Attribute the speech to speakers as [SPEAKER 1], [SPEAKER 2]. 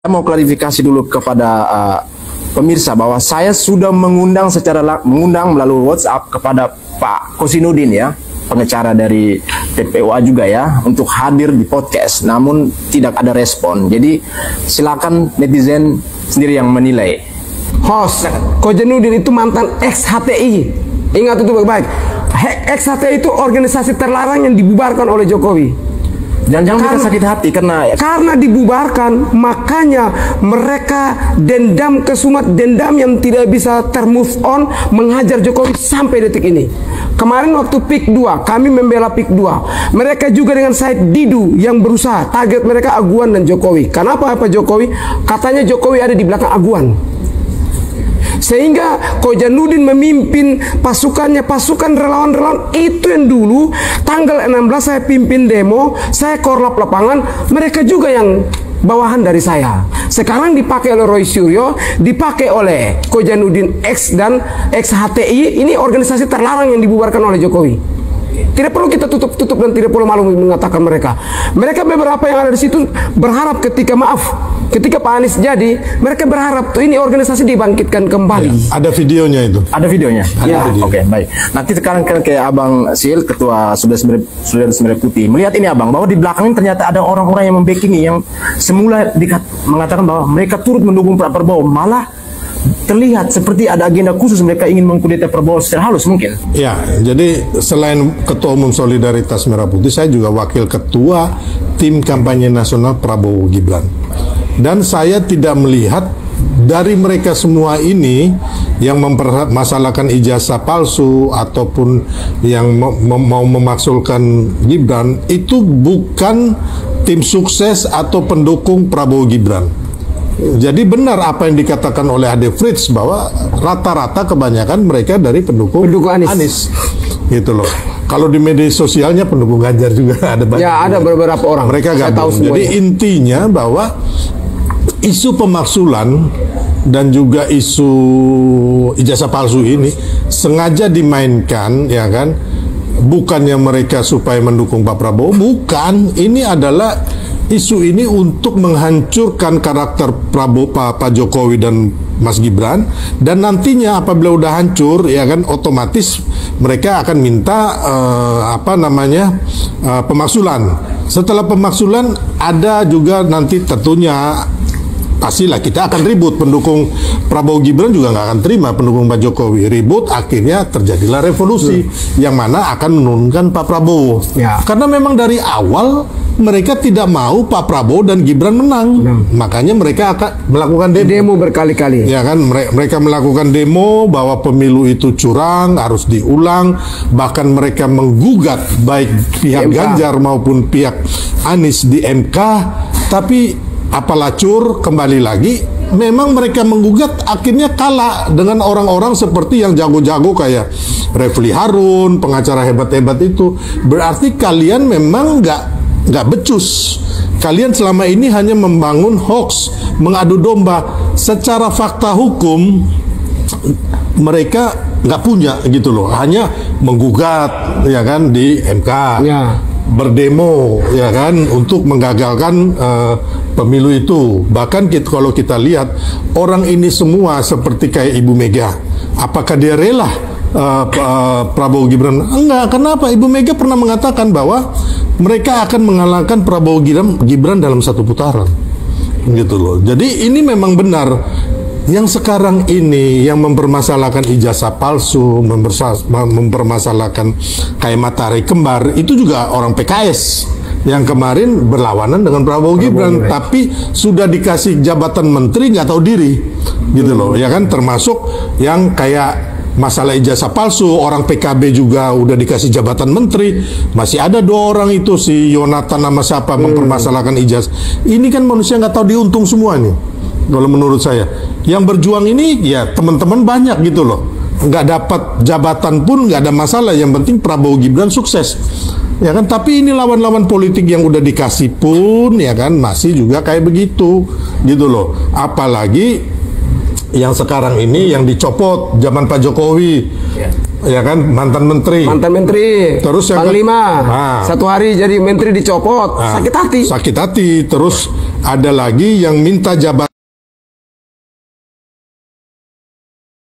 [SPEAKER 1] Saya mau klarifikasi dulu kepada pemirsa bahwa saya sudah mengundang melalui WhatsApp kepada Pak Kosinudin ya, pengacara dari TPUA juga ya, untuk hadir di podcast, namun tidak ada respon. Jadi silakan netizen sendiri yang menilai.
[SPEAKER 2] Host Kosinudin itu mantan ex-HTI, ingat itu baik-baik. Ex-HTI itu organisasi terlarang yang dibubarkan oleh Jokowi.
[SPEAKER 1] Jangan kita sakit hati
[SPEAKER 2] karena dibubarkan, makanya mereka dendam kesumat, dendam yang tidak bisa termove on, menghajar Jokowi sampai detik ini. Kemarin waktu PIK 2, kami membela PIK 2. Mereka juga dengan Said Didu yang berusaha, target mereka Aguan dan Jokowi. Kenapa Pak Jokowi? Katanya Jokowi ada di belakang Aguan. Sehingga Kojanudin memimpin pasukannya, pasukan relawan-relawan itu yang dulu tanggal 16 saya pimpin demo, saya korlap lapangan, mereka juga yang bawahan dari saya. Sekarang dipakai oleh Roy Suryo, dipakai oleh Kojanudin X dan XHTI, ini organisasi terlarang yang dibubarkan oleh Jokowi. Tidak perlu kita tutup-tutup dan tidak perlu malu mengatakan mereka. Mereka beberapa yang ada di situ berharap ketika Pak Anies jadi, mereka berharap tuh ini organisasi dibangkitkan kembali.
[SPEAKER 1] Ya,
[SPEAKER 3] ada videonya itu.
[SPEAKER 1] Ada videonya.
[SPEAKER 3] Ya.
[SPEAKER 1] Oke, baik. Nanti sekarang ke Abang Sil, Ketua Sudah Semere Putih. Melihat ini Abang, bahwa di belakangnya ternyata ada orang-orang yang membackingi, yang semula mengatakan bahwa mereka turut mendukung Pak Prabowo, malah terlihat seperti ada agenda khusus, mereka ingin mengkudeta Prabowo secara halus mungkin.
[SPEAKER 3] Ya, jadi selain Ketua Umum Solidaritas Merah Putih, saya juga Wakil Ketua Tim Kampanye Nasional Prabowo Gibran. Dan saya tidak melihat dari mereka semua ini yang mempermasalahkan ijazah palsu ataupun yang mau memaksulkan Gibran itu bukan tim sukses atau pendukung Prabowo Gibran. Jadi benar apa yang dikatakan oleh Ade Fritz bahwa rata-rata kebanyakan mereka dari pendukung Anies. Gitu loh. Kalau di media sosialnya pendukung Ganjar juga ada banyak.
[SPEAKER 2] Ya, ada beberapa orang.
[SPEAKER 3] Mereka gabung. Jadi intinya bahwa isu pemaksulan dan juga isu ijazah palsu ini sengaja dimainkan, ya kan? Bukannya mereka supaya mendukung Pak Prabowo, bukan. Ini adalah isu ini untuk menghancurkan karakter Pak Jokowi dan Mas Gibran, dan nantinya apabila udah hancur, ya kan, otomatis mereka akan minta pemaksulan. Setelah pemaksulan ada juga nanti tentunya pastilah kita akan ribut, pendukung Prabowo Gibran juga nggak akan terima pendukung Pak Jokowi ribut, akhirnya terjadilah revolusi yang mana akan menurunkan Pak Prabowo. Karena memang dari awal mereka tidak mau Pak Prabowo dan Gibran menang. Makanya mereka akan melakukan demo
[SPEAKER 2] berkali-kali.
[SPEAKER 3] Ya kan, mereka melakukan demo bahwa pemilu itu curang, harus diulang. Bahkan mereka menggugat baik pihak Ganjar maupun pihak Anies di MK. Tapi apalacur kembali lagi, memang mereka menggugat akhirnya kalah dengan orang-orang seperti yang jago-jago kayak Refli Harun, pengacara hebat-hebat itu. Berarti kalian memang nggak becus. Kalian selama ini hanya membangun hoax, mengadu domba. Secara fakta hukum mereka nggak punya gitu loh, hanya menggugat, ya kan, di MK, berdemo, ya kan, untuk menggagalkan pemilu itu. Bahkan kalau kita lihat orang ini semua seperti kayak Ibu Mega, apakah dia rela Prabowo Gibran? Enggak. Kenapa? Ibu Mega pernah mengatakan bahwa mereka akan mengalahkan Prabowo Gibran dalam satu putaran, gitu loh. Jadi ini memang benar. Yang sekarang ini yang mempermasalahkan ijazah palsu, mempermasalahkan kayak matahari kembar, itu juga orang PKS yang kemarin berlawanan dengan Prabowo Gibran, tapi sudah dikasih jabatan menteri nggak tahu diri, gitu loh, ya kan, termasuk yang kayak masalah ijazah palsu, orang PKB juga udah dikasih jabatan menteri, masih ada 2 orang itu, si Yonatan sama siapa mempermasalahkan ijazah. Ini kan manusia nggak tahu diuntung semua nih, kalau menurut saya. Yang berjuang ini ya teman-teman banyak gitu loh, nggak dapat jabatan pun nggak ada masalah, yang penting Prabowo Gibran sukses, ya kan. Tapi ini lawan-lawan politik yang udah dikasih pun, ya kan, masih juga kayak begitu, gitu loh. Apalagi yang sekarang ini yang dicopot zaman Pak Jokowi, ya kan, mantan menteri. Terus yang
[SPEAKER 2] Panglima. Satu hari jadi menteri dicopot, sakit hati.
[SPEAKER 3] Terus ada lagi yang minta jabatan